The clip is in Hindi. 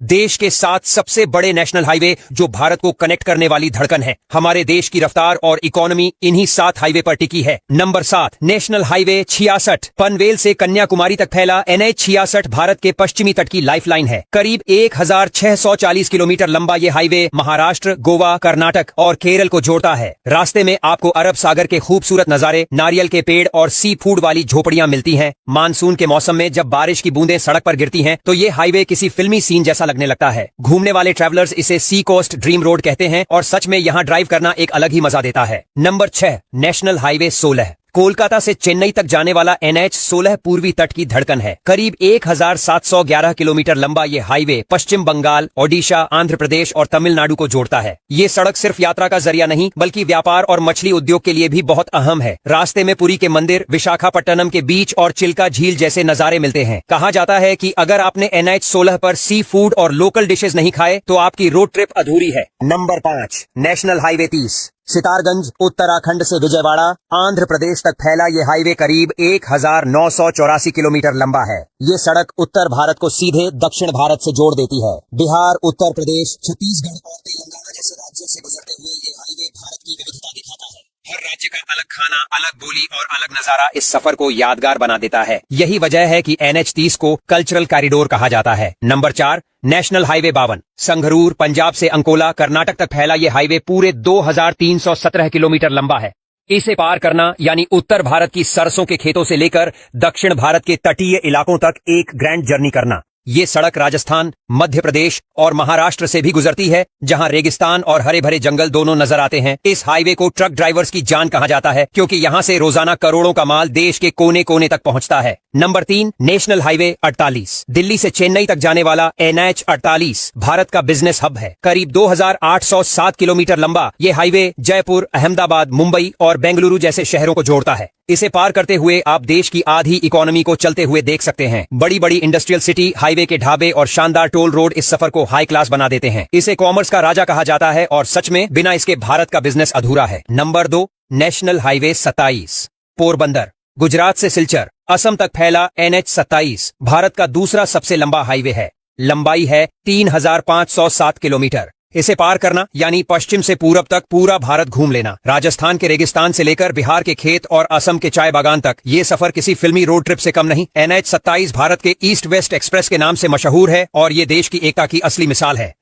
देश के 7 सबसे बड़े नेशनल हाईवे जो भारत को कनेक्ट करने वाली धड़कन है। हमारे देश की रफ्तार और इकोनॉमी इन्हीं 7 हाईवे पर टिकी है। नंबर 7 नेशनल हाईवे 66 पनवेल से कन्याकुमारी तक फैला NH 66 भारत के पश्चिमी तट की लाइफलाइन है। करीब 1640 किलोमीटर लंबा ये हाईवे महाराष्ट्र, गोवा, कर्नाटक और केरल को जोड़ता है। रास्ते में आपको अरब सागर के खूबसूरत नजारे, नारियल के पेड़ और सी फूड वाली झोपड़ियां मिलती हैं। मानसून के मौसम में जब बारिश की बूंदें सड़क पर गिरती हैं तो ये हाईवे किसी फिल्मी सीन जैसा लगने लगता है। घूमने वाले ट्रैवलर्स इसे सी कोस्ट ड्रीम रोड कहते हैं और सच में यहाँ ड्राइव करना एक अलग ही मजा देता है। नंबर 6 नेशनल हाईवे 16 कोलकाता से चेन्नई तक जाने वाला NH 16 पूर्वी तट की धड़कन है। करीब 1711 किलोमीटर लंबा ये हाईवे पश्चिम बंगाल, ओडिशा, आंध्र प्रदेश और तमिलनाडु को जोड़ता है। ये सड़क सिर्फ यात्रा का जरिया नहीं बल्कि व्यापार और मछली उद्योग के लिए भी बहुत अहम है। रास्ते में पुरी के मंदिर, विशाखापट्टनम के बीच और चिल्का झील जैसे नजारे मिलते हैं। कहा जाता है कि अगर आपने NH 16 पर सी फूड और लोकल डिशेज नहीं खाए तो आपकी रोड ट्रिप अधूरी है। Number 5 national highway 30 Sitarganj Uttarakhand से विजयवाड़ा, आंध्र प्रदेश तक फैला ये हाईवे करीब 1984 किलोमीटर लंबा है। ये सड़क उत्तर भारत को सीधे दक्षिण भारत से जोड़ देती है। बिहार, उत्तर प्रदेश, छत्तीसगढ़ और तेलंगाना जैसे राज्यों से गुजरते हुए ये हाईवे भारत की विविधता दिखाता है। हर राज्य का अलग खाना, अलग बोली और अलग नजारा इस सफर को यादगार बना देता है। यही वजह है कि NH 30 को कल्चरल कॉरिडोर कहा जाता है। Number 4 national highway 52 Sangrur, Punjab से अंकोला, कर्नाटक तक फैला ये हाईवे पूरे 2317 किलोमीटर लंबा है। इसे पार करना यानी उत्तर भारत की सरसों के खेतों से लेकर दक्षिण भारत के तटीय इलाकों तक एक ग्रैंड जर्नी करना। ये सड़क राजस्थान, मध्य प्रदेश और महाराष्ट्र से भी गुजरती है, जहां रेगिस्तान और हरे भरे जंगल दोनों नजर आते हैं। इस हाईवे को ट्रक ड्राइवर्स की जान कहा जाता है क्योंकि यहां से रोजाना करोड़ों का माल देश के कोने कोने तक पहुंचता है। नंबर 3 नेशनल हाईवे 48 दिल्ली से चेन्नई तक जाने वाला NH 48 भारत का बिजनेस हब है। करीब 2807 किलोमीटर लंबा ये हाईवे जयपुर, अहमदाबाद, मुंबई और बेंगलुरु जैसे शहरों को जोड़ता है। इसे पार करते हुए आप देश की आधी इकोनॉमी को चलते हुए देख सकते हैं। बड़ी बड़ी इंडस्ट्रियल सिटी, हाईवे के ढाबे और शानदार टोल रोड इस सफर को हाई क्लास बना देते हैं। इसे कॉमर्स का राजा कहा जाता है और सच में बिना इसके भारत का बिजनेस अधूरा है। Number 2 national highway 27 Porbandar Gujarat से सिलचर, असम तक फैला NH 27 भारत का दूसरा सबसे लंबा हाईवे है। लंबाई है 3507 किलोमीटर। इसे पार करना यानी पश्चिम से पूरब तक पूरा भारत घूम लेना। राजस्थान के रेगिस्तान से लेकर बिहार के खेत और असम के चाय बागान तक ये सफर किसी फिल्मी रोड ट्रिप से कम नहीं। NH 27 भारत के ईस्ट वेस्ट एक्सप्रेस के नाम से मशहूर है और ये देश की एकता की असली मिसाल है।